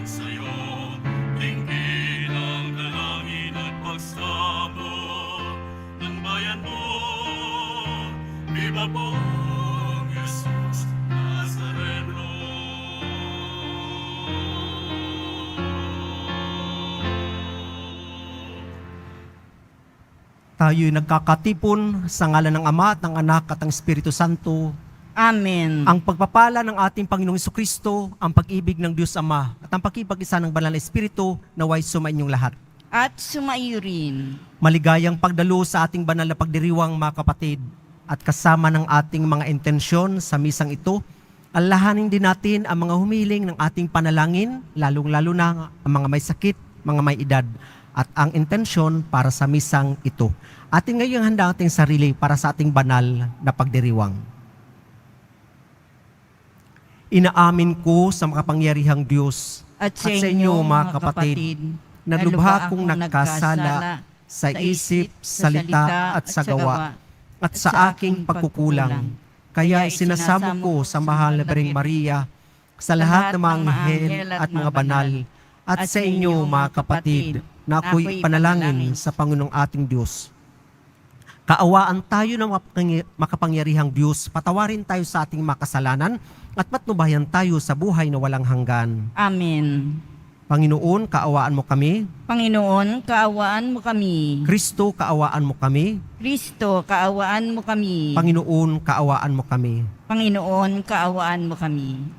sa'yo, dinggin ang dalangin at pagsamo ng bayan mo. Viva Pong Jesus Nazareno. Tayo'y nagkakatipon sa ngalan ng Ama at ng Anak at ng Espiritu Santo. Amen. Ang pagpapala ng ating Panginoong Jesucristo, ang pag-ibig ng Diyos Ama, at ang pakipag-isa ng Banal na Espiritu naway sumainyong lahat. At sumaiyo rin. Maligayang pagdalo sa ating banal na pagdiriwang, mga kapatid, at kasama ng ating mga intensyon sa misang ito, alalahanin din natin ang mga humiling ng ating panalangin, lalong-lalo na ang mga may sakit, mga may edad, at ang intensyon para sa misang ito. Atin ngayong handa ating sarili para sa ating banal na pagdiriwang. Inaamin ko sa makapangyarihang Diyos At sa inyo, mga kapatid, na lubha kong nagkasala sa isip, salita at sa gawa, at sa aking pagkukulang. Kaya sinasamo ko sa mahal na Birheng Maria, sa lahat ng mga anghel at mga banal, at sa inyo, mga kapatid, na ako'y panalangin sa Panginoong ating Diyos. Kaawaan tayo ng makapangyarihang Diyos, patawarin tayo sa ating makasalanan, at patnubayan tayo sa buhay na walang hanggan. Amen. Panginoon, kaawaan mo kami. Panginoon, kaawaan mo kami. Kristo, kaawaan mo kami. Kristo, kaawaan mo kami. Panginoon, kaawaan mo kami. Panginoon, kaawaan mo kami.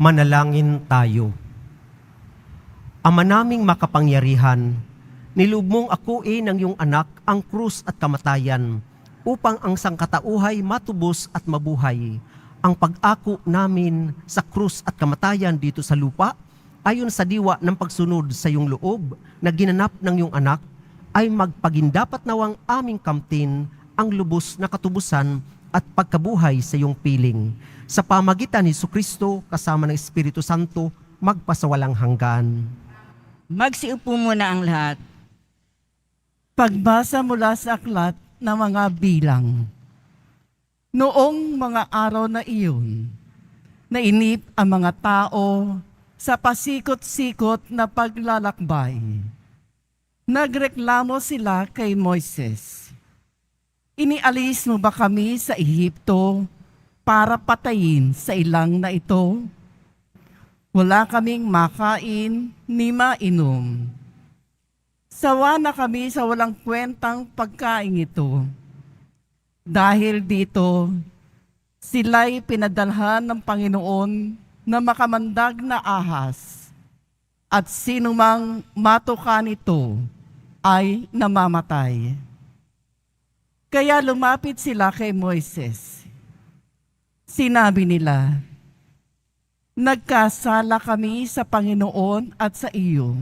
Manalangin tayo. Ama naming makapangyarihan, niloob mong akuin ng iyong anak ang krus at kamatayan upang ang sangkatauhay matubos at mabuhay. Ang pag-ako namin sa krus at kamatayan dito sa lupa, ayon sa diwa ng pagsunod sa iyong loob na ginanap ng iyong anak, ay magpagindapat nawang aming kamtin ang lubos na katubusan at pagkabuhay sa iyong piling. Sa pamagitan ni Jesucristo kasama ng Espiritu Santo, magpasawalang hanggan. Magsiupo muna ang lahat. Pagbasa mula sa aklat ng mga bilang. Noong mga araw na iyon, nainip ang mga tao sa pasikot-sikot na paglalakbay. Nagreklamo sila kay Moises. Inialis mo ba kami sa Ehipto para patayin sa ilang na ito? Wala kaming makain ni mainom. Sawa na kami sa walang kwentang pagkain ito. Dahil dito, sila'y pinadalhan ng Panginoon na makamandag na ahas, at sinumang matuka nito ay namamatay. Kaya lumapit sila kay Moises. Sinabi nila, "Nagkasala kami sa Panginoon at sa iyo.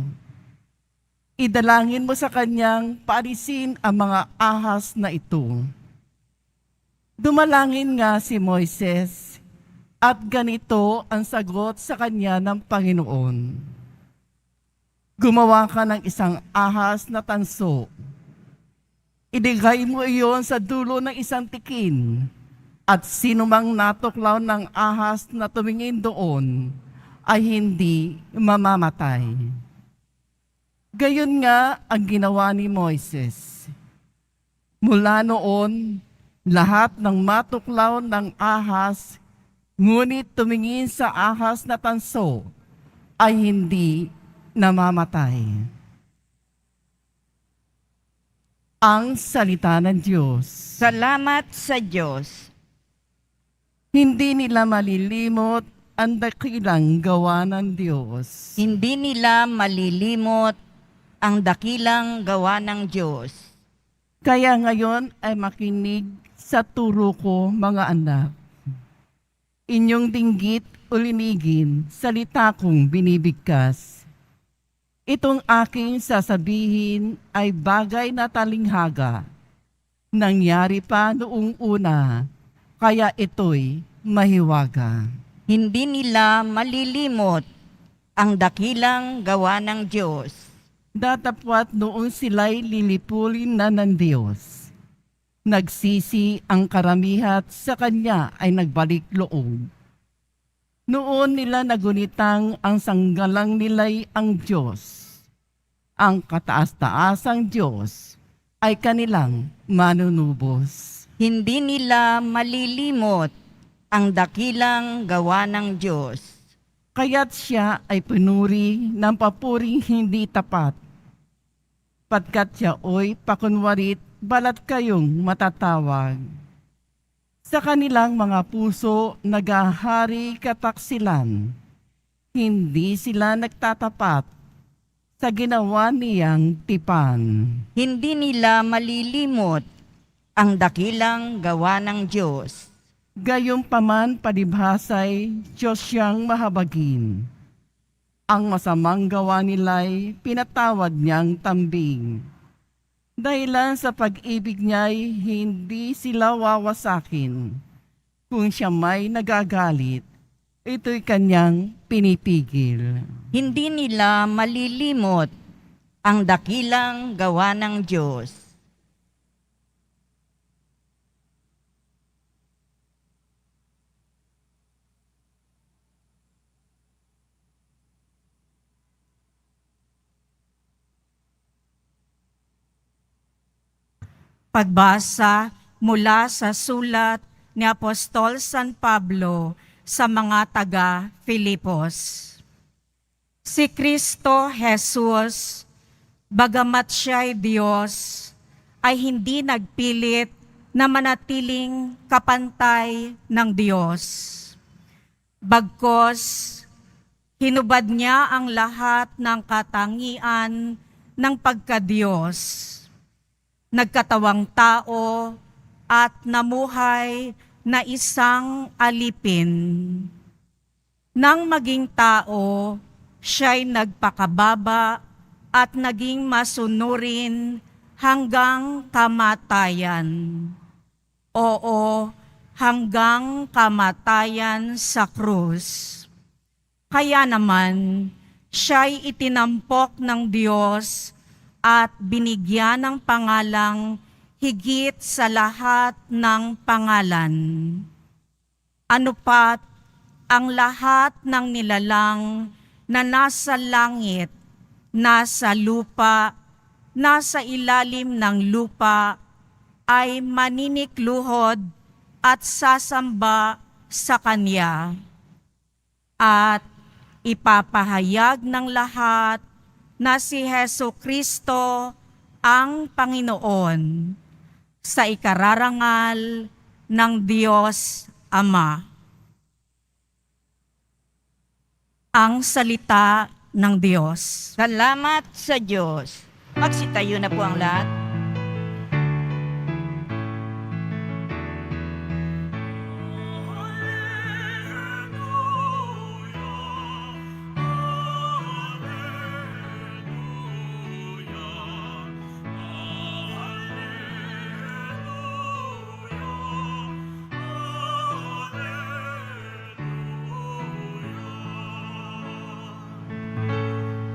Idalangin mo sa kanyang paalisin ang mga ahas na ito." Dumalangin nga si Moises, at ganito ang sagot sa kanya ng Panginoon. "Gumawa ka ng isang ahas na tanso. Idigay mo iyon sa dulo ng isang tikin, at sinumang natuklaw ng ahas na tumingin doon ay hindi mamamatay." Gayon nga ang ginawa ni Moises. Mula noon, lahat ng matuklaw ng ahas, ngunit tumingin sa ahas na tanso, ay hindi namamatay. Ang salita ng Diyos. Salamat sa Diyos. Hindi nila malilimot ang dakilang gawa ng Diyos. Hindi nila malilimot ang dakilang gawa ng Diyos. Kaya ngayon ay makinig sa turo ko, mga anak. Inyong dinggit o linigin, salita kong binibigkas. Itong aking sasabihin ay bagay na talinghaga. Nangyari pa noong una, kaya ito'y mahiwaga. Hindi nila malilimot ang dakilang gawa ng Diyos. Datapwat noong sila'y lilipulin na ng Diyos. Nagsisi ang karamihat, sa Kanya ay nagbalik loob. Noon nila nagunitang ang sanggalang nila'y ang Diyos. Ang kataas-taasang Diyos ay kanilang manunubos. Hindi nila malilimot ang dakilang gawa ng Diyos. Kaya't siya ay pinuri ng papuring hindi tapat. Patkat siya oy pakunwarit, balat kayong matatawag. Sa kanilang mga puso nagahari kataksilan. Hindi sila nagtatapat sa ginawa niyang tipan. Hindi nila malilimot ang dakilang gawa ng Diyos. Gayunpaman palibhasay, Diyos siyang mahabagin. Ang masamang gawa nila'y pinatawad niyang tambing. Dahilan sa pag-ibig niya'y hindi sila wawasakin. Kung siya may nagagalit, ito'y kanyang pinipigil. Hindi nila malilimot ang dakilang gawa ng Diyos. Pagbasa mula sa sulat ni Apostol San Pablo sa mga taga-Filipos. Si Kristo Jesus, bagamat siya'y Diyos, ay hindi nagpilit na manatiling kapantay ng Diyos. Bagkos, Hinubad niya ang lahat ng katangian ng pagkadiyos. Nagkatawang tao at namuhay na isang alipin. Nang maging tao, siya'y nagpakababa at naging masunurin hanggang kamatayan. Oo, hanggang kamatayan sa krus. Kaya naman, siya'y itinampok ng Diyos at binigyan ng pangalang higit sa lahat ng pangalan. Ano pat ang lahat ng nilalang na nasa langit, nasa lupa, nasa ilalim ng lupa, ay maninikluhod at sasamba sa Kanya. At ipapahayag ng lahat na si Hesu Kristo ang Panginoon sa ikararangal ng Diyos Ama. Ang salita ng Diyos. Salamat sa Diyos. Magsitayo na po ang lahat.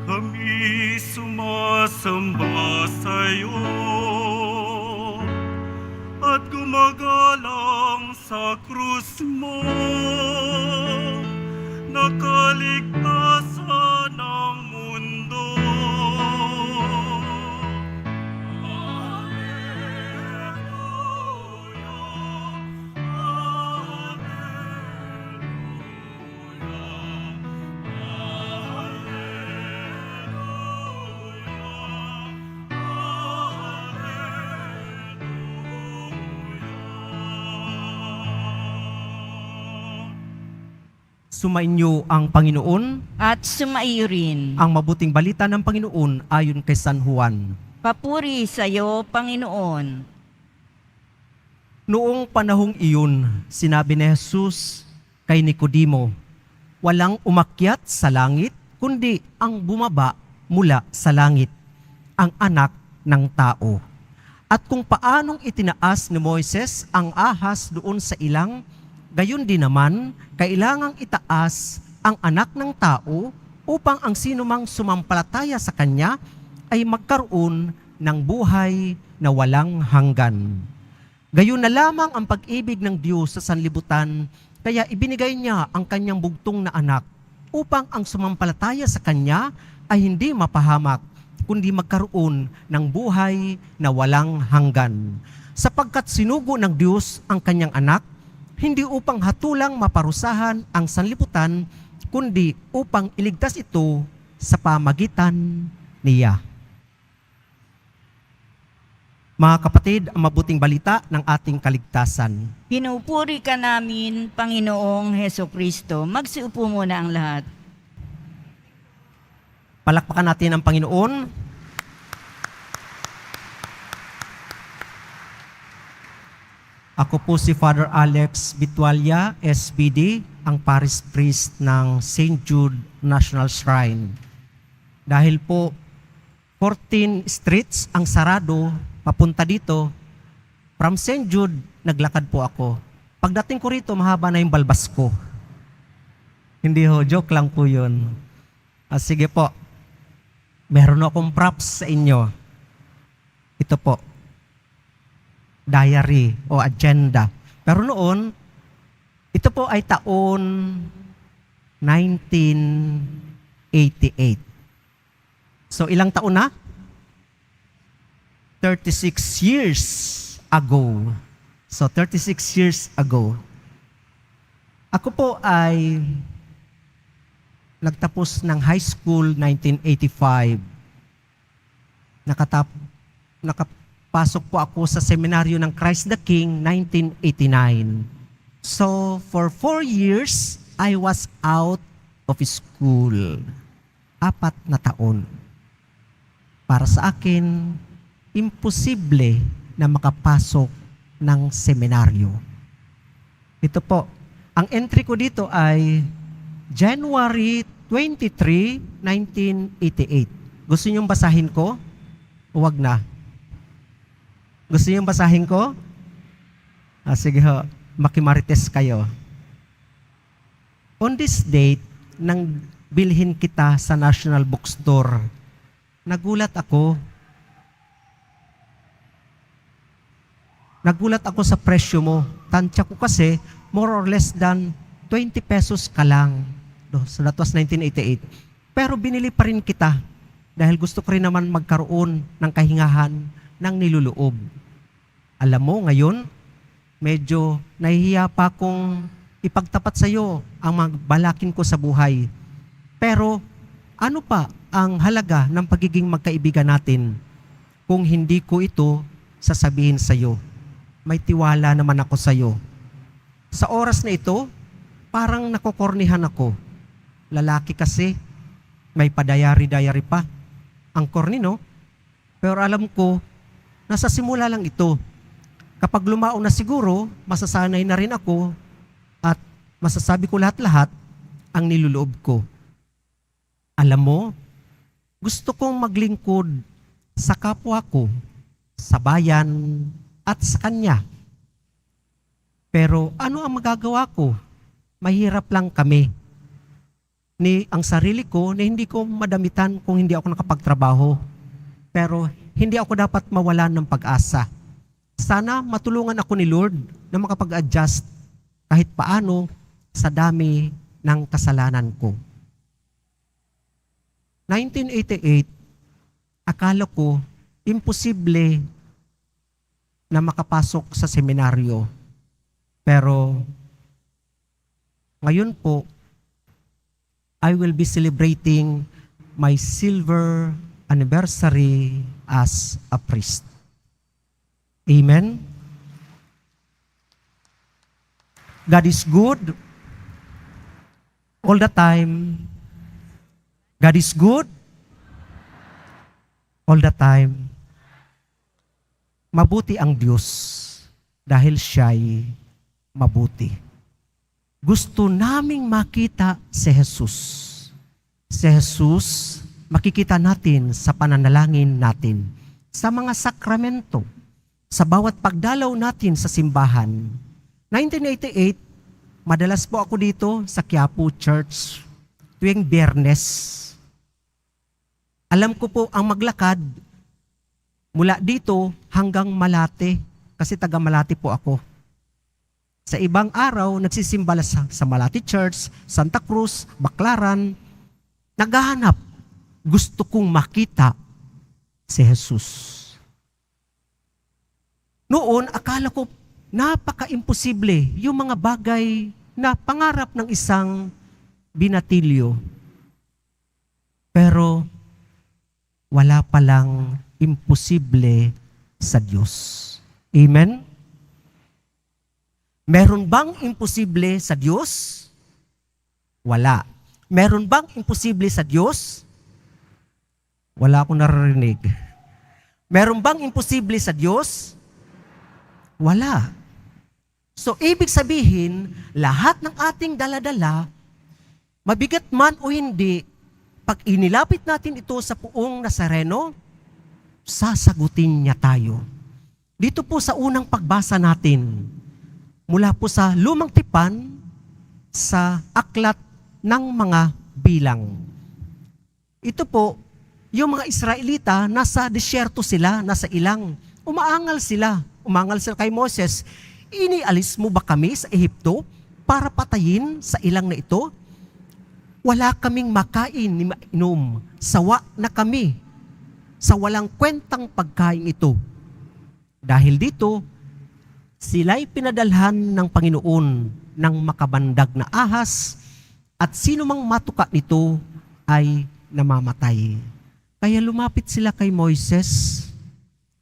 Kami sumasamba sa'yo at gumagalang sa krus mo, nakaligtasan ng mundo. Sumainyo ang Panginoon, At sumaiyo rin. ang mabuting balita ng Panginoon ayon kay San Juan. Papuri sa iyo, Panginoon. Noong panahong iyon, sinabi ni Jesus kay Nicodemo, walang umakyat sa langit, kundi ang bumaba mula sa langit, ang anak ng tao. At kung paanong itinaas ni Moises ang ahas doon sa ilang, gayon din naman, kailangang itaas ang anak ng tao upang ang sinumang sumampalataya sa kanya ay magkaroon ng buhay na walang hanggan. Gayon na lamang ang pag-ibig ng Diyos sa sanlibutan, kaya ibinigay niya ang kanyang bugtong na anak upang ang sumampalataya sa kanya ay hindi mapahamak, kundi magkaroon ng buhay na walang hanggan. Sapagkat sinugo ng Diyos ang kanyang anak, hindi upang hatulang maparusahan ang sanlibutan, kundi upang iligtas ito sa pamagitan niya. Mga kapatid, ang mabuting balita ng ating kaligtasan. Pinupuri ka namin, Panginoong Heso Kristo. Magsiupo muna ang lahat. Palakpakan natin ang Panginoon. Ako po si Father Alex Bitualia, SBD, ang Parish Priest ng St. Jude National Shrine. Dahil po 14 streets ang sarado papunta dito, from St. Jude, naglakad po ako. Pagdating ko rito, mahaba na yung balbas ko. Hindi ho, joke lang po yun. Sige po, meron akong props sa inyo. Ito po, diary o agenda. Pero noon, ito po ay taon 1988. So ilang taon na? 36 years ago. So 36 years ago. Ako po ay nagtapos ng high school 1985. Nakapasok po ako sa seminaryo ng Christ the King 1989. So for 4 years, I was out of school. 4 na taon. Para sa akin, imposible na makapasok ng seminaryo. Ito po, ang entry ko dito ay January 23, 1988. Gusto niyong basahin ko? Huwag na. Gusto niyong basahin ko? Sige ho, makimarites kayo. On this date, nang bilhin kita sa National Bookstore, nagulat ako. Nagulat ako sa presyo mo. Tansya ko kasi, more or less than 20 pesos ka lang. So that was 1988. Pero binili pa rin kita dahil gusto ko rin naman magkaroon ng kahingahan ng niluloob. Alam mo, ngayon, medyo nahihiya pa akong ipagtapat sa iyo ang magbalakin ko sa buhay. Pero ano pa ang halaga ng pagiging magkaibigan natin kung hindi ko ito sasabihin sa iyo? May tiwala naman ako sa iyo. Sa oras na ito, parang nakokornihan ako. Lalaki kasi, may padayari-dayari pa. Ang corny, no? Pero alam ko, nasa simula lang ito. Kapag lumao na siguro, masasanay na rin ako at masasabi ko lahat-lahat ang niluloob ko. Alam mo, gusto kong maglingkod sa kapwa ko, sa bayan, at sa kanya. Pero ano ang magagawa ko? Mahirap lang kami. Ang sarili ko na hindi ko madamitan kung hindi ako nakapagtrabaho. Pero hindi ako dapat mawalan ng pag-asa. Sana matulungan ako ni Lord na makapag-adjust kahit paano sa dami ng kasalanan ko. 1988, akala ko imposible na makapasok sa seminaryo. Pero ngayon po, I will be celebrating my silver anniversary as a priest. Amen? God is good all the time. God is good all the time. Mabuti ang Diyos dahil siya'y mabuti. Gusto naming makita si Jesus. Si Jesus, makikita natin sa pananalangin natin, sa mga sakramento, sa bawat pagdalaw natin sa simbahan. 1988, madalas po ako dito sa Quiapo Church tuwing Biyernes. Alam ko po ang maglakad mula dito hanggang Malate, kasi taga Malate po ako. Sa ibang araw, nagsisimba sa Malate Church, Santa Cruz, Baclaran, naghahanap. Gusto kong makita si Jesus. Noon, akala ko napaka-imposible yung mga bagay na pangarap ng isang binatilyo. Pero wala palang imposible sa Diyos. Amen? Meron bang imposible sa Diyos? Wala. Meron bang imposible sa Diyos? Wala akong naririnig. Meron bang imposible sa Diyos? Wala. So, ibig sabihin, lahat ng ating daladala, mabigat man o hindi, pag inilapit natin ito sa Poong Nazareno, sasagutin niya tayo. Dito po sa unang pagbasa natin, mula po sa Lumang Tipan, sa Aklat ng mga Bilang. Ito po, yung mga Israelita, nasa disyerto sila, nasa ilang. Umaangal sila kay Moses. Inialis mo ba kami sa Ehipto para patayin sa ilang na ito? Wala kaming makain ni mainom. Sawa na kami sa walang kwentang pagkain ito. Dahil dito, sila'y pinadalhan ng Panginoon ng makabandag na ahas at sino mang matuka nito ay namamatay. Kaya lumapit sila kay Moises.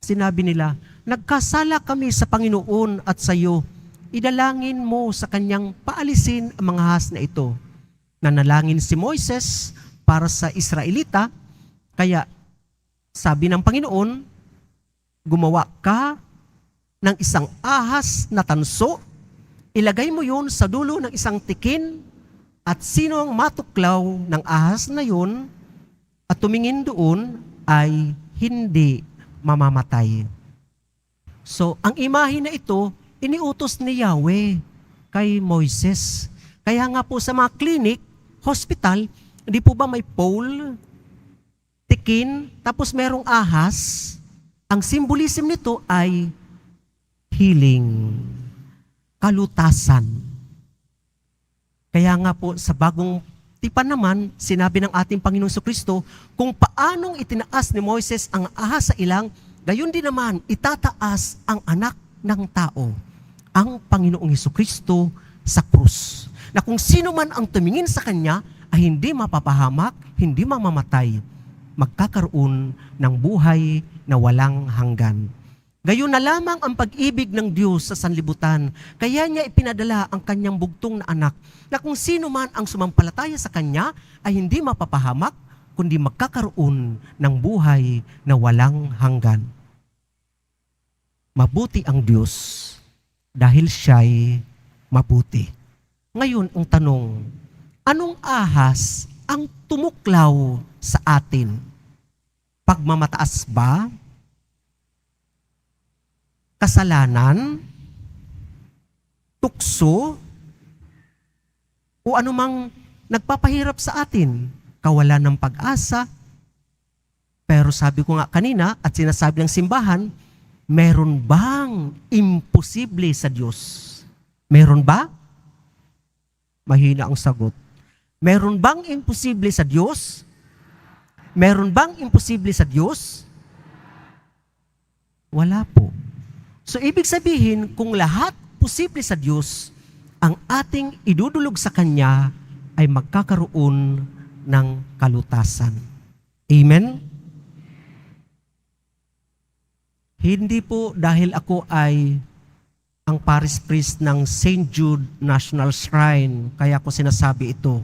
Sinabi nila, nagkasala kami sa Panginoon at sa iyo. Idalangin mo sa kanyang paalisin ang mga ahas na ito. Nanalangin si Moises para sa Israelita, kaya sabi ng Panginoon, gumawa ka ng isang ahas na tanso, ilagay mo yun sa dulo ng isang tikin, at sino ang matuklaw ng ahas na yun at tumingin doon ay hindi mamamatay. So, ang imahe na ito, iniutos ni Yahweh kay Moises. Kaya nga po sa mga clinic, hospital, hindi po ba may pole, tikin, tapos merong ahas? Ang symbolism nito ay healing, kalutasan. Kaya nga po sa bagong tipan naman, sinabi ng ating Panginoong Jesucristo, kung paanong itinaas ni Moises ang ahas sa ilang, gayon din naman itataas ang anak ng tao, ang Panginoong Jesucristo sa krus. Na kung sino man ang tumingin sa Kanya ay hindi mapapahamak, hindi mamamatay, magkakaroon ng buhay na walang hanggan. Gayon na lamang ang pag-ibig ng Diyos sa sanlibutan. Kaya niya ipinadala ang kanyang bugtong na anak, na kung sino man ang sumampalataya sa Kanya ay hindi mapapahamak, kundi magkakaroon ng buhay na walang hanggan. Mabuti ang Diyos dahil Siya'y mabuti. Ngayon ang tanong, anong ahas ang tumuklaw sa atin? Pagmamataas ba? Kasalanan, tukso, o anumang nagpapahirap sa atin, kawalan ng pag-asa. Pero sabi ko nga kanina at sinasabi ng simbahan, meron bang imposible sa Diyos? Meron ba? Mahina ang sagot. Meron bang imposible sa Diyos? Meron bang imposible sa Diyos? Wala po. So, ibig sabihin, kung lahat posible sa Diyos, ang ating idudulog sa Kanya ay magkakaroon ng kalutasan. Amen? Hindi po dahil ako ay ang parish priest ng St. Jude National Shrine, kaya ko sinasabi ito.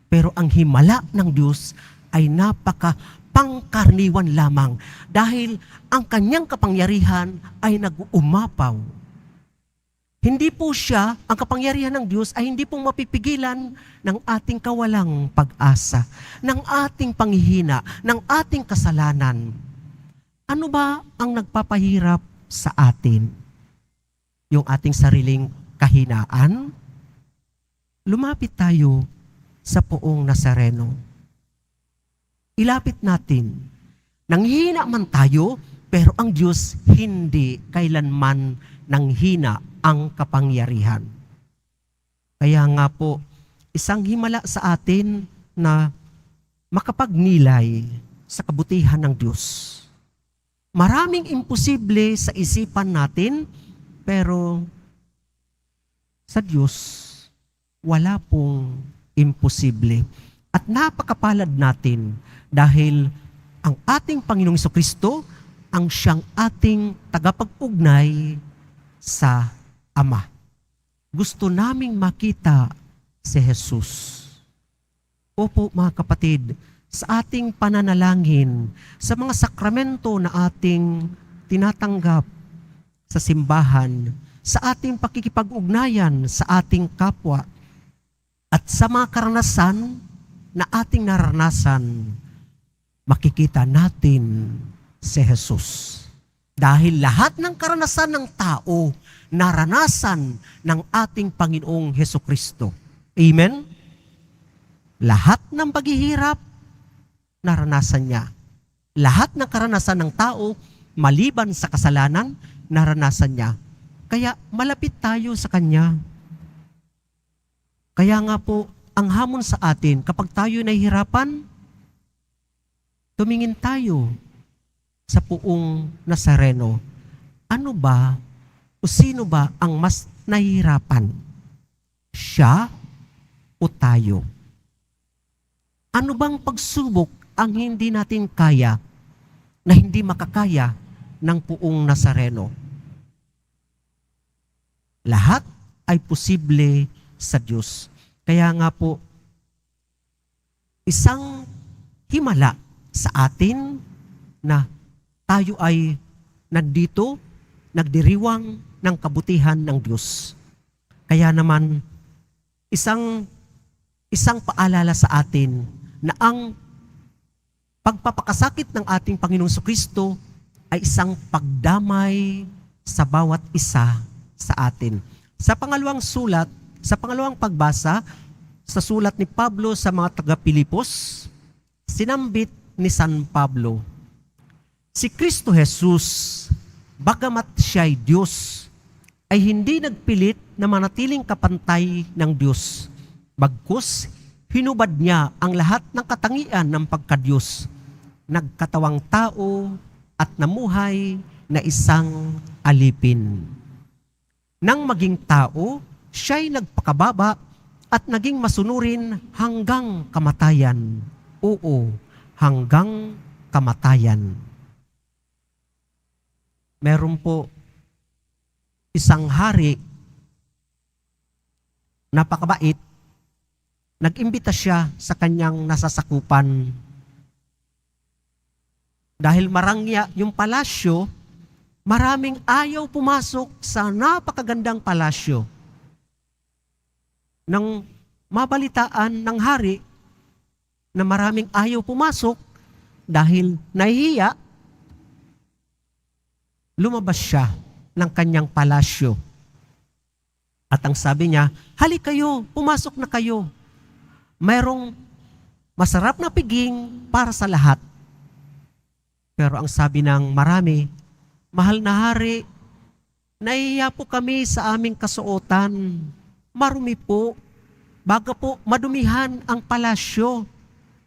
Pero ang himala ng Diyos ay napaka-pangkarniwan lamang dahil ang kanyang kapangyarihan ay nag-uumapaw. Hindi po siya, ang kapangyarihan ng Diyos ay hindi pong mapipigilan ng ating kawalang pag-asa, ng ating panghihina, ng ating kasalanan. Ano ba ang nagpapahirap sa atin? Yung ating sariling kahinaan? Lumapit tayo sa Poong Nazareno. Ilapit natin. Nanghina man tayo, pero ang Diyos hindi kailanman nanghina ang kapangyarihan. Kaya nga po, isang himala sa atin na makapagnilay sa kabutihan ng Diyos. Maraming imposible sa isipan natin, pero sa Diyos, wala pong imposible. At napakapalad natin dahil ang ating Panginoong Jesucristo ang siyang ating tagapag-ugnay sa Ama. Gusto naming makita si Jesus. Opo mga kapatid, sa ating pananalangin, sa mga sakramento na ating tinatanggap sa simbahan, sa ating pakikipag-ugnayan sa ating kapwa, at sa mga karanasan na ating naranasan, makikita natin si Jesus. Dahil lahat ng karanasan ng tao, naranasan ng ating Panginoong Hesukristo. Amen? Lahat ng paghihirap, naranasan niya. Lahat ng karanasan ng tao, maliban sa kasalanan, naranasan niya. Kaya malapit tayo sa Kanya. Kaya nga po, ang hamon sa atin, kapag tayo nahihirapan, tumingin tayo sa Poong Nazareno. Ano ba o sino ba ang mas nahihirapan? Siya o tayo? Ano bang pagsubok ang hindi natin kaya na hindi makakaya ng Poong Nazareno? Lahat ay posible sa Diyos. Kaya nga po, isang himala sa atin na tayo ay nandito, nagdiriwang ng kabutihan ng Diyos. Kaya naman, isang paalala sa atin na ang pagpapakasakit ng ating Panginoong Jesucristo ay isang pagdamay sa bawat isa sa atin. Sa pangalawang pagbasa, sa sulat ni Pablo sa mga taga-Pilipos, sinambit ni San Pablo, si Kristo Jesus, bagamat siya ay Diyos, ay hindi nagpilit na manatiling kapantay ng Diyos. Bagkus, hinubad niya ang lahat ng katangian ng pagka-Diyos. Nagkatawang tao at namuhay na isang alipin. Nang maging tao, siya'y nagpakababa at naging masunurin hanggang kamatayan. Oo, hanggang kamatayan. Meron po isang hari, napakabait, nag-imbita siya sa kanyang nasasakupan. Dahil marangya yung palasyo, maraming ayaw pumasok sa napakagandang palasyo. Nang mabalitaan ng hari na maraming ayaw pumasok dahil nahihiya, lumabas siya ng kanyang palasyo. At ang sabi niya, "Halik kayo, pumasok na kayo. Mayroong masarap na piging para sa lahat." Pero ang sabi ng marami, "Mahal na hari, nahihiya po kami sa aming kasuotan. Marumi po, baga po madumihan ang palasyo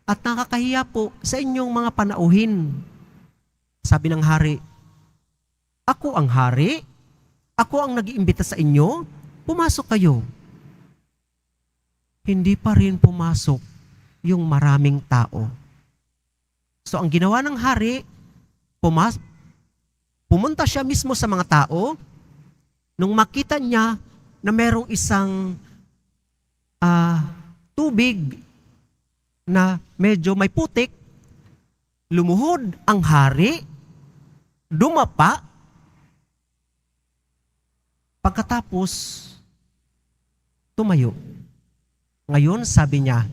at nakakahiya po sa inyong mga panauhin." Sabi ng hari, "Ako ang hari, ako ang nag-iimbita sa inyo, pumasok kayo." Hindi pa rin pumasok yung maraming tao. So ang ginawa ng hari, pumunta siya mismo sa mga tao. Nung makita niya na merong isang tubig na medyo may putik, lumuhod ang hari, dumapa. Pagkatapos, tumayo. Ngayon, sabi niya,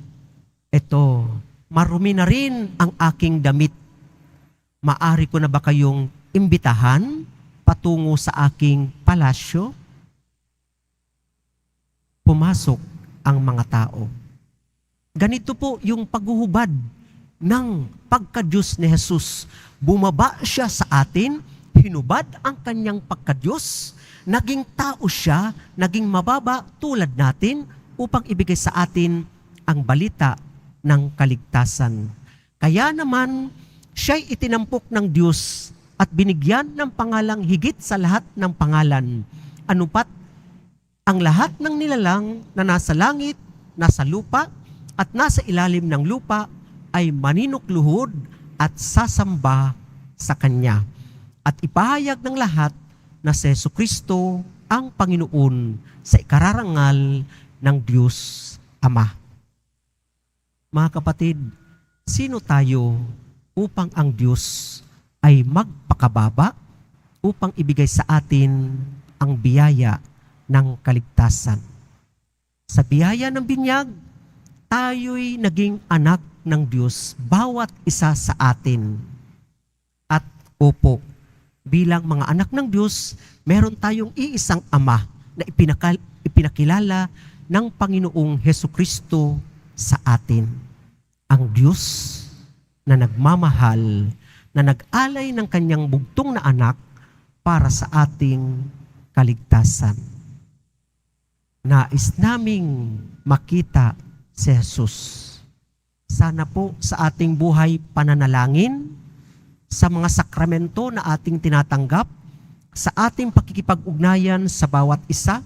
"Eto, marumi na rin ang aking damit. Maari ko na ba kayong imbitahan patungo sa aking palasyo?" Pumasok ang mga tao. Ganito po yung paghuhubad ng pagka-Diyos ni Jesus. Bumaba siya sa atin, hinubad ang kanyang pagka-Diyos, naging tao siya, naging mababa tulad natin upang ibigay sa atin ang balita ng kaligtasan. Kaya naman, siya'y itinampok ng Diyos at binigyan ng pangalang higit sa lahat ng pangalan. Anupat, ang lahat ng nilalang na nasa langit, nasa lupa, at nasa ilalim ng lupa ay maninukluhod at sasamba sa Kanya. At ipahayag ng lahat na si Jesucristo ang Panginoon sa ikararangal ng Diyos Ama. Mga kapatid, sino tayo upang ang Diyos ay magpakababa upang ibigay sa atin ang biyaya ng kaligtasan? Sa biyaya ng binyag, tayo'y naging anak ng Diyos, bawat isa sa atin. At opo, bilang mga anak ng Diyos, meron tayong iisang Ama na ipinakilala ng Panginoong Hesukristo sa atin. Ang Diyos na nagmamahal, na nag-alay ng kanyang bugtong na anak para sa ating kaligtasan. Nais naming makita si Jesus. Sana po sa ating buhay pananalangin, sa mga sakramento na ating tinatanggap, sa ating pakikipag-ugnayan sa bawat isa,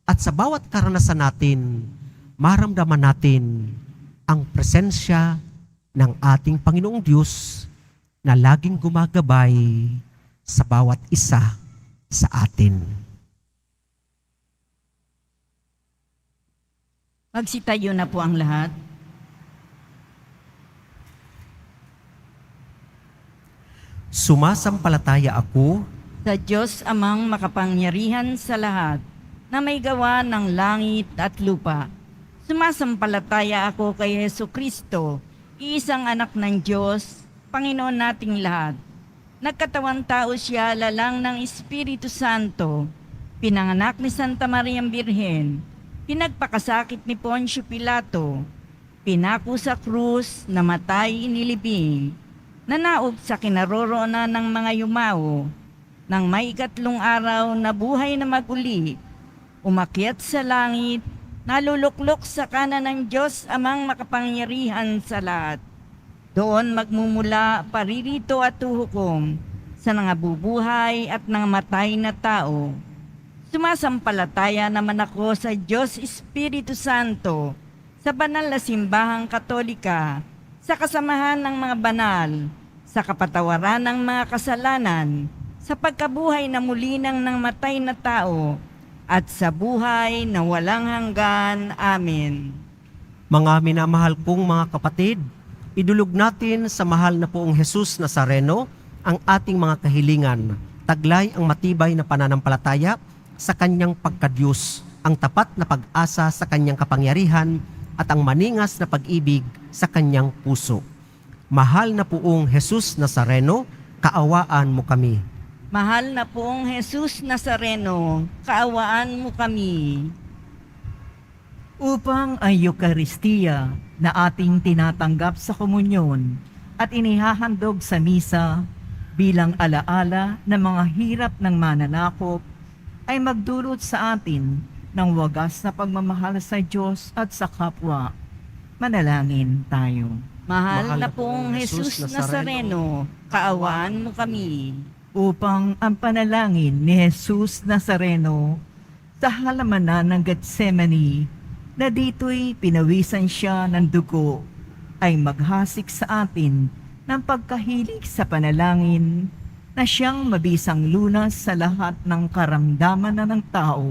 at sa bawat karanasan natin, maramdaman natin ang presensya ng ating Panginoong Diyos na laging gumagabay sa bawat isa sa atin. Magsitayo na po ang lahat. Sumasampalataya ako sa Diyos amang makapangyarihan sa lahat, na may gawa ng langit at lupa. Sumasampalataya ako kay Hesu Kristo, iisang anak ng Diyos, Panginoon nating lahat. Nagkatawang tao siya lalang ng Espiritu Santo, pinanganak ni Santa Mariang Birhen, pinagpakasakit ni Poncio Pilato, pinako sa krus, namatay, inilibing, nanaog sa kinaroroonan ng mga yumao, nang may ikatlong araw na buhay na maguli, umakyat sa langit, naluluklok sa kanan ng Diyos amang makapangyarihan sa lahat. Doon magmumula paririto at huhukom sa nangabubuhay at nangamatay na tao. Sumasampalataya naman ako sa Diyos Espiritu Santo, sa banal na simbahang katolika, sa kasamahan ng mga banal, sa kapatawaran ng mga kasalanan, sa pagkabuhay na muli ng matay na tao, at sa buhay na walang hanggan. Amen. Mga minamahal kong mga kapatid, idulog natin sa mahal na poong Jesus Nazareno ang ating mga kahilingan, taglay ang matibay na pananampalataya sa kanyang pagkadiyos, ang tapat na pag-asa sa kanyang kapangyarihan, at ang maningas na pag-ibig sa kanyang puso. Mahal na poong Jesus Nazareno, kaawaan mo kami. Mahal na poong Jesus Nazareno, kaawaan mo kami. Upang ang Eukaristiya na ating tinatanggap sa komunyon at inihahandog sa misa bilang alaala ng mga hirap ng mananakop ay magdulot sa atin ng wagas na pagmamahal sa Diyos at sa kapwa. Manalangin tayo. Mahal na poong Jesus Nazareno, kaawaan mo kami. Upang ang panalangin ni Jesus Nazareno sa halamanan ng Getsemani na dito'y pinawisan siya ng dugo ay maghasik sa atin ng pagkahilig sa panalangin na siyang mabisang lunas sa lahat ng karamdaman na ng tao.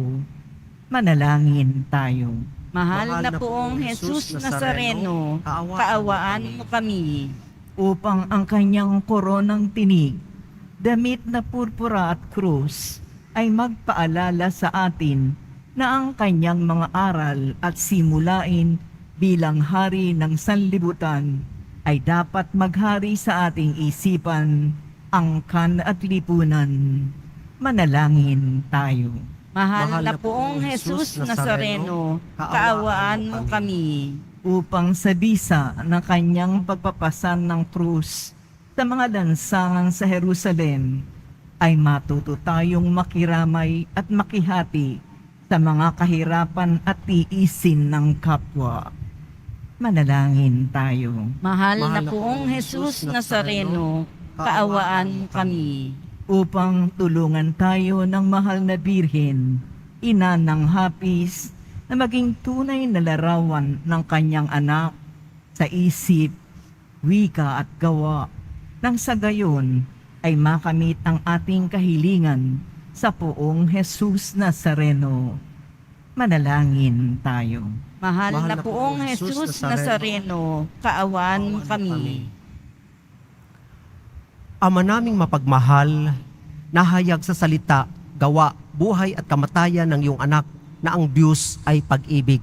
Manalangin tayo. Mahal na poong Jesus Nazareno, kaawaan mo kami. Upang ang kanyang koronang tinig, damit na purpura at krus, ay magpaalala sa atin na ang kanyang mga aral at simulain bilang hari ng sanlibutan ay dapat maghari sa ating isipan, angkan at lipunan. Manalangin tayo. Mahal na poong Jesus Nazareno, kaawaan mo kami. Upang sa bisa ng kanyang pagpapasan ng krus sa mga lansangan sa Jerusalem, ay matuto tayong makiramay at makihati sa mga kahirapan at tiisin ng kapwa. Manalangin tayo. Mahal na poong Jesus Nazareno, kaawaan mo kami. Upang tulungan tayo ng mahal na Birhen, ina ng hapis, na maging tunay na larawan ng kanyang anak sa isip, wika at gawa, nang sa gayon ay makamit ang ating kahilingan sa poong Jesus Nazareno. Manalangin tayo. Mahal na poong Jesus Nazareno, kaawaan mo kami. Ama naming mapagmahal, nahayag sa salita, gawa, buhay at kamatayan ng iyong anak na ang Diyos ay pag-ibig.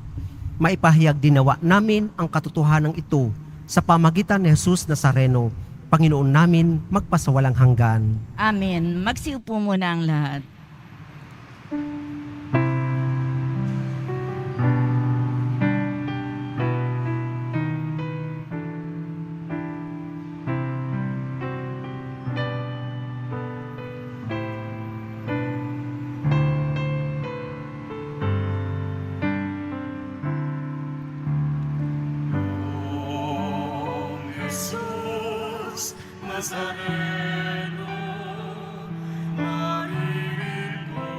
Maipahayag dinawa namin ang katotohanan ito sa pamagitan ni Jesus Nazareno, Panginoon namin magpasawalang hanggan. Amen. Magsiupo muna ang lahat. Jesus Nazareno, maririto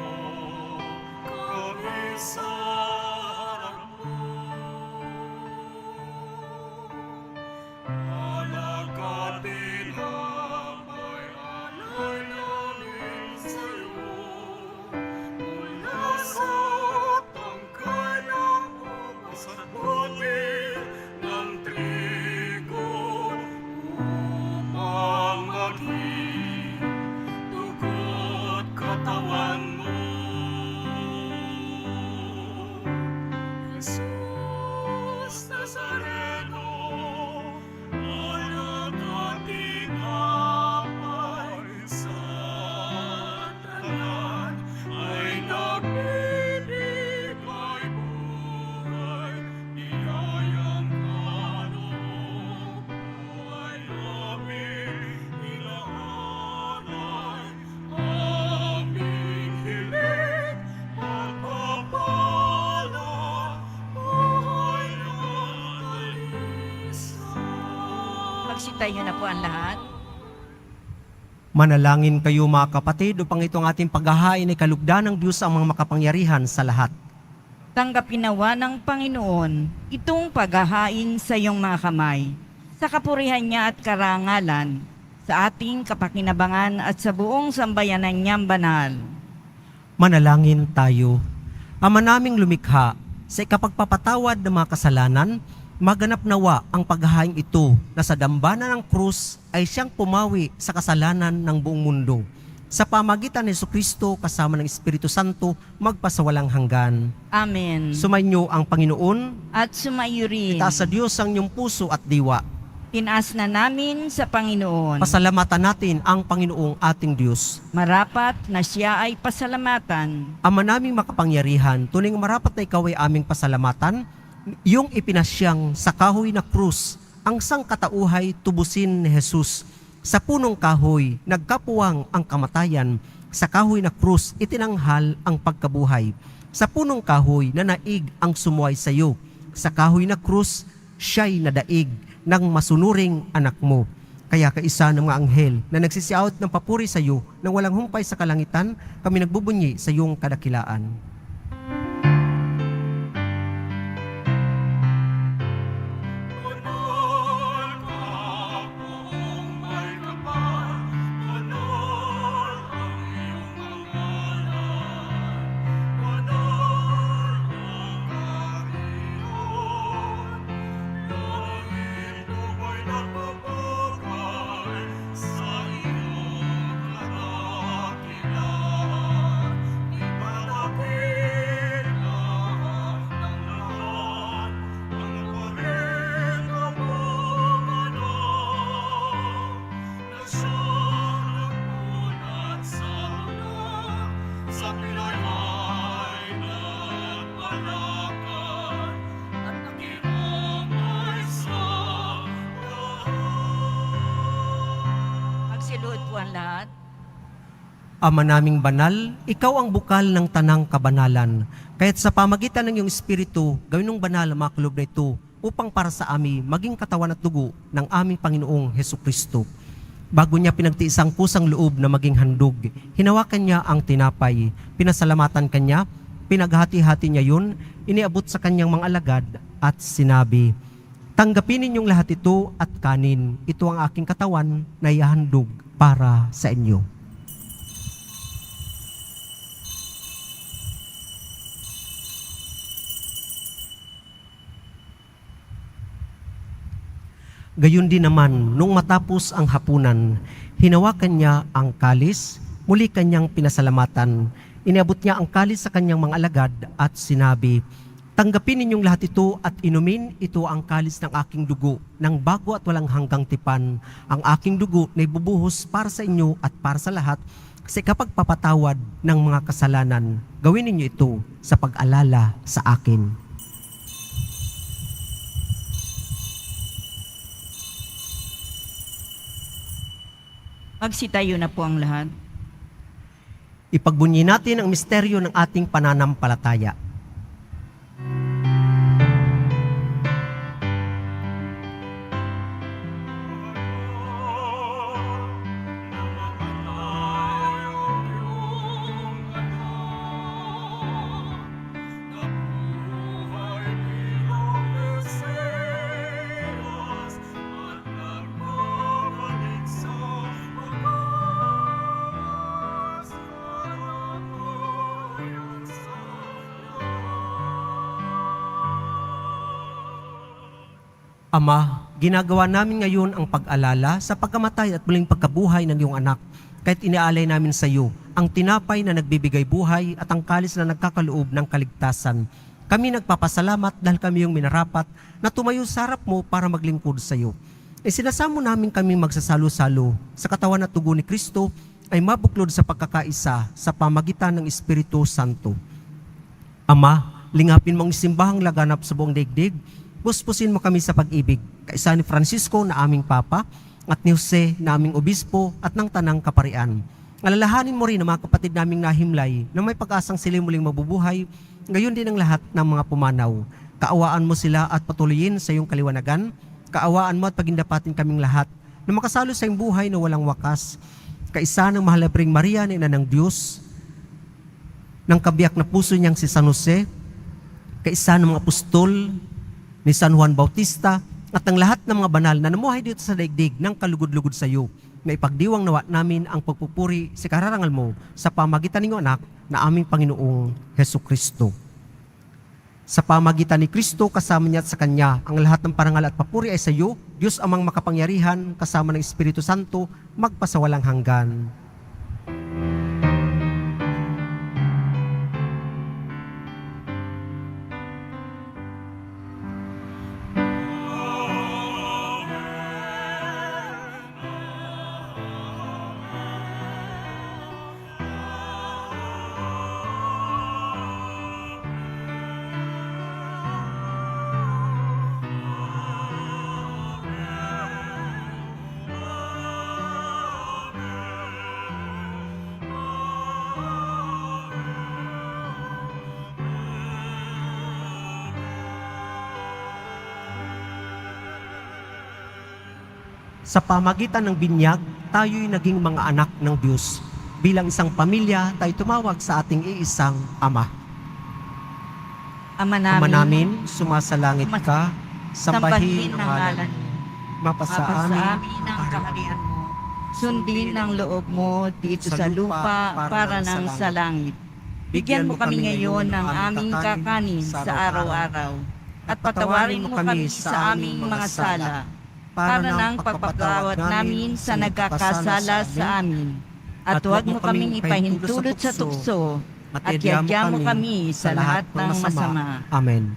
kami sa harap mo. Alagad tinapay, alay namin sa'yo, mula sa tangkay ng ubas at butil ng trigo, upang maging Magsitayo na po ang lahat. Manalangin kayo mga kapatid upang itong ating paghahain ay kalugdan ng Diyos ang mga makapangyarihan sa lahat. Tanggapin nawa ng Panginoon itong paghahain sa iyong mga kamay, sa kapurihan niya at karangalan, sa ating kapakinabangan at sa buong sambayanan niyang banal. Manalangin tayo. Ama naming lumikha, sa ikapagpapatawad ng mga kasalanan, maganap nawa ang paghahain ito na sa dambana ng krus ay siyang pumawi sa kasalanan ng buong mundo. Sa pamagitan ni Jesucristo kasama ng Espiritu Santo, magpasawalang hanggan. Amen. Sumainyo ang Panginoon, At sumayo rin. itaas sa Diyos ang inyong puso at diwa. Tinaas na namin sa Panginoon. Pasalamatan natin ang Panginoong ating Diyos. Marapat na siya ay pasalamatan. Ama naming makapangyarihan, tuning marapat na ikaw ay aming pasalamatan, yung ipinasyang sa kahoy na krus, ang sangkatauhay tubusin ni Jesus. Sa punong kahoy, nagkapuwang ang kamatayan. Sa kahoy na krus, itinanghal ang pagkabuhay. Sa punong kahoy, nanaig ang sumuway sa iyo. Sa kahoy na krus, siya'y nadaig ng masunuring anak mo. Kaya kaisa ng mga anghel na nagsisiawat ng papuri sa iyo nang walang humpay sa kalangitan, kami nagbubunyi sa iyong kadakilaan. Banal ka, poong may kapal, banal ang iyong pangalan, banal ang kaharian, langit lupa't nagpapagay sa iyong kadakilaan. Ipanakit lahat ng lahat, ang parehong mga na siyang nagmulat sa lupa, sa pinayay nagpalakad, at nakiramay sa lahat. Magsiluhod po ang lahat. Ama naming banal, ikaw ang bukal ng tanang kabanalan. Kaya't sa pamagitan ng iyong Espiritu, gawin ng banal ang mga kulob na ito upang para sa amin maging katawan at dugo ng aming Panginoong Hesukristo. Bago niya pinagtiis ang pusang loob na maging handog, hinawakan niya ang tinapay, pinasalamatan kanya, pinaghati-hati niya yun, iniabot sa kanyang mga alagad at sinabi, "Tanggapin ninyong lahat ito at kanin. Ito ang aking katawan na ihahandog para sa inyo." Gayon din naman, nung matapos ang hapunan, hinawakan niya ang kalis, muli kanyang pinasalamatan. Iniabot niya ang kalis sa kanyang mga alagad at sinabi, "Tanggapin ninyong lahat ito at inumin, ito ang kalis ng aking dugo, ng bago at walang hanggang tipan. Ang aking dugo na ibubuhos para sa inyo at para sa lahat, sa ikapagpapatawad ng mga kasalanan. Gawin ninyo ito sa pag-alala sa akin." Magsitayo na po ang lahat. Ipagbunyi natin ang misteryo ng ating pananampalataya. Ama, ginagawa namin ngayon ang pag-alala sa pagkamatay at muling pagkabuhay ng iyong anak. Kahit iniaalay namin sa iyo ang tinapay na nagbibigay buhay at ang kalis na nagkakaloob ng kaligtasan. Kami nagpapasalamat dahil kami yung minarapat na tumayo sa harap mo para maglingkod sa iyo. Sinasamo namin kami magsasalo-salo sa katawan at dugo ni Kristo ay mabuklod sa pagkakaisa sa pamagitan ng Espiritu Santo. Ama, lingapin mong simbahang laganap sa buong daigdig. Puspusin mo kami sa pag-ibig, kaisa ni Francisco na aming Papa, at ni Jose na aming Obispo at ng Tanang Kaparian. Alalahanin mo rin ang mga kapatid naming nahimlay na may pag-asang sila muling mabubuhay, gayon din ang lahat ng mga pumanaw. Kaawaan mo sila at patuloyin sa iyong kaliwanagan. Kaawaan mo at pagindapatin kaming lahat na makasalo sa iyong buhay na walang wakas. Kaisa ng mahal na Birheng Maria na ina ng Diyos, ng kabiyak na puso niyang si San Jose, kaisa ng mga apostol ni San Juan Bautista, at ang lahat ng mga banal na namuhay dito sa daigdig ng kalugod-lugod sa iyo, na ipagdiwang nawa namin ang pagpupuri sa kararangal mo sa pamagitan ng iyong anak na aming Panginoong Hesus Kristo. Sa pamagitan ni Kristo, kasama niya at sa Kanya, ang lahat ng parangal at papuri ay sa iyo, Diyos amang makapangyarihan, kasama ng Espiritu Santo, magpasawalang hanggan. Sa pamagitan ng binyag, tayo'y naging mga anak ng Diyos. Bilang isang pamilya, tayo tumawag sa ating iisang Ama. Ama namin, Ama namin, sumasalangit ka, sambahin ang ngalan mo. Mapasa amin ang kaharian mo. Sundin ang loob mo dito sa lupa para nang sa langit. Bigyan mo kami ngayon ng aming kakanin sa araw-araw. At patawarin mo kami sa aming mga sala para ng pagpapatawad namin sa nagkakasala sa amin. At huwag mo kaming ipahintulot sa tukso, at yadya mo kami sa lahat ng masama. Amen.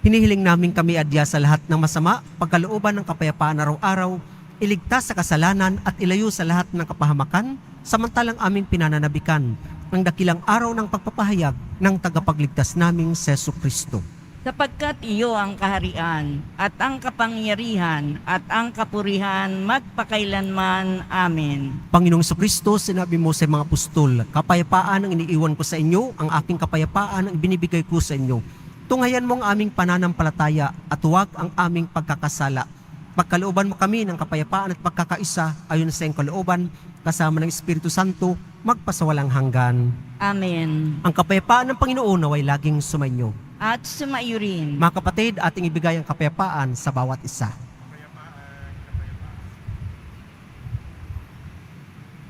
Hinihiling namin kami adya sa lahat ng masama, pagkalooban ng kapayapaan araw-araw, iligtas sa kasalanan at ilayo sa lahat ng kapahamakan, samantalang aming pinananabikan ang dakilang araw ng pagpapahayag ng tagapagligtas naming Hesus Kristo. Sapagkat iyo ang kaharian, at ang kapangyarihan, at ang kapurihan, magpakailanman. Amen. Panginoong Kristo, sinabi mo sa mga apostol, kapayapaan ang iniiwan ko sa inyo, ang aking kapayapaan ang ibinibigay ko sa inyo. Tunghayan mo ang aming pananampalataya at huwag ang aming pagkakasala. Pagkalooban mo kami ng kapayapaan at pagkakaisa ayon sa iyong kalooban, kasama ng Espiritu Santo, magpasawalang hanggan. Amen. Ang kapayapaan ng Panginoon naway laging sumainyo. At sumaiyo rin. Mga kapatid, ating ibigay ang kapayapaan sa bawat isa.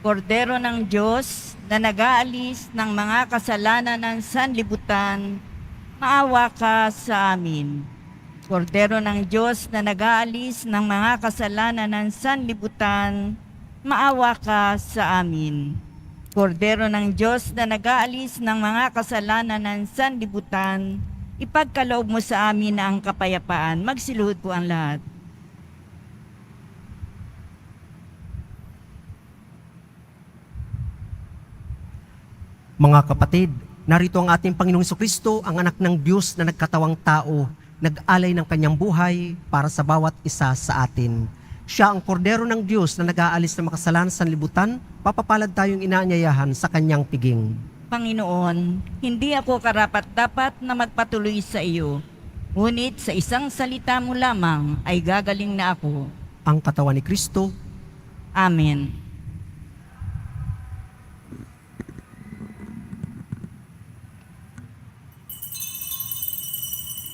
Kordero ng Diyos na nag-aalis ng mga kasalanan ng sanlibutan, maawa ka sa amin. Kordero ng Diyos na nag-aalis ng mga kasalanan ng sanlibutan, maawa ka sa amin. Kordero ng Diyos na nag-aalis ng mga kasalanan ng sanlibutan, ipagkaloob mo sa amin ang kapayapaan. Magsiluhod po ang lahat. Mga kapatid, narito ang ating Panginoong Jesucristo, ang anak ng Diyos na nagkatawang tao, nag-alay ng kanyang buhay para sa bawat isa sa atin. Siya ang kordero ng Diyos na nag-aalis ng makasalanan sa libutan, papapalad tayong inaanyayahan sa kanyang piging. Panginoon, hindi ako karapat-dapat na magpatuloy sa iyo, ngunit sa isang salita mo lamang ay gagaling na ako. Ang katawan ni Kristo. Amen.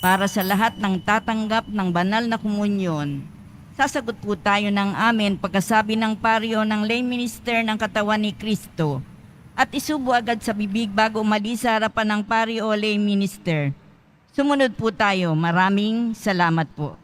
Para sa lahat ng tatanggap ng banal na komunyon, sasagot po tayo ng amen pagkasabi ng paryo ng lay minister ng katawan ni Kristo at isubo agad sa bibig bago umalis sa harapan ng paryo o lay minister. Sumunod po tayo. Maraming salamat po.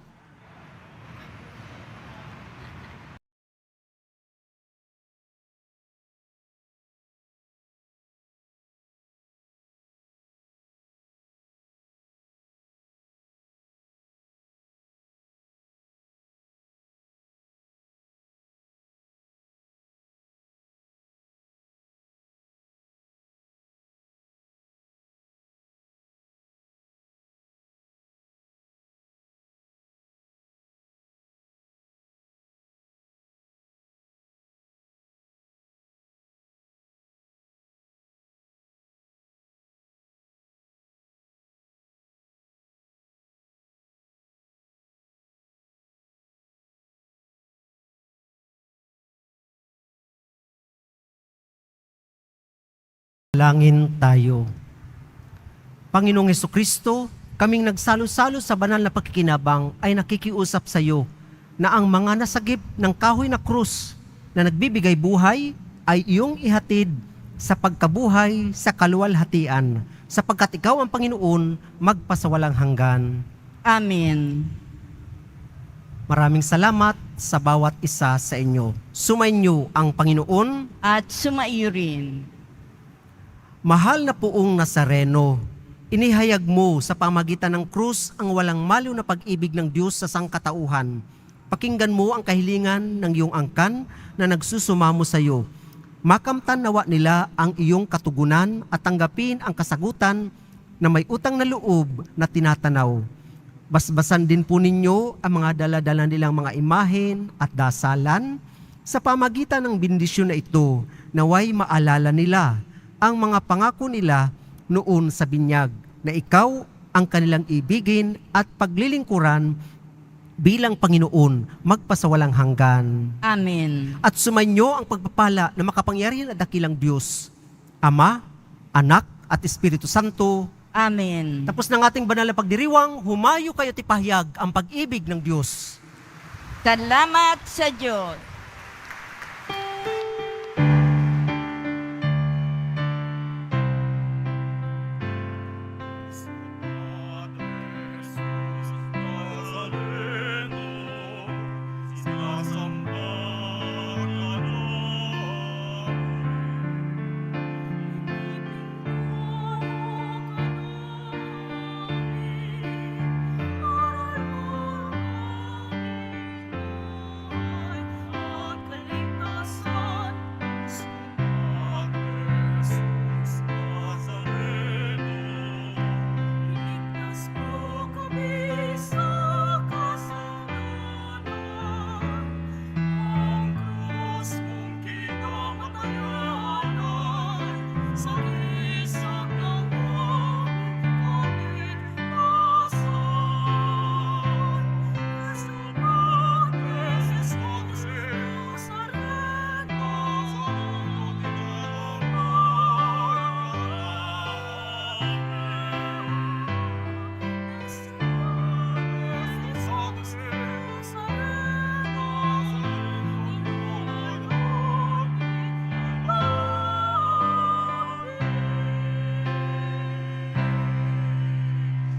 Langin tayo. Panginoong Hesukristo, kaming nagsalo-salo sa banal na pagkikinabang ay nakikiusap sa iyo na ang mga nasagip ng kahoy na krus na nagbibigay buhay ay iyong ihatid sa pagkabuhay sa kaluwalhatian, sapagkat ikaw ang Panginoon magpasawalang hanggan. Amen. Maraming salamat sa bawat isa sa inyo. Sumainyo ang Panginoon. At sumaiyo rin. Mahal na Poong Nazareno, inihayag mo sa pamagitan ng krus ang walang maliw na pag-ibig ng Diyos sa sangkatauhan. Pakinggan mo ang kahilingan ng iyong angkan na nagsusumamo sa iyo. Makamtan nawa nila ang iyong katugunan at tanggapin ang kasagutan na may utang na loob na tinatanaw. Basbasan din po ninyo ang mga dala-dala nilang mga imahen at dasalan. Sa pamagitan ng bendisyon na ito, naway maalala nila ang mga pangako nila noon sa binyag, na ikaw ang kanilang ibigin at paglilingkuran bilang Panginoon magpasawalang hanggan. Amen. At sumainyo ang pagpapala na makapangyarihan at dakilang Diyos, Ama, Anak, at Espiritu Santo. Amen. Tapos ng ating banal na pagdiriwang, humayo kayo tipahayag ang pag-ibig ng Diyos. Salamat sa Diyos.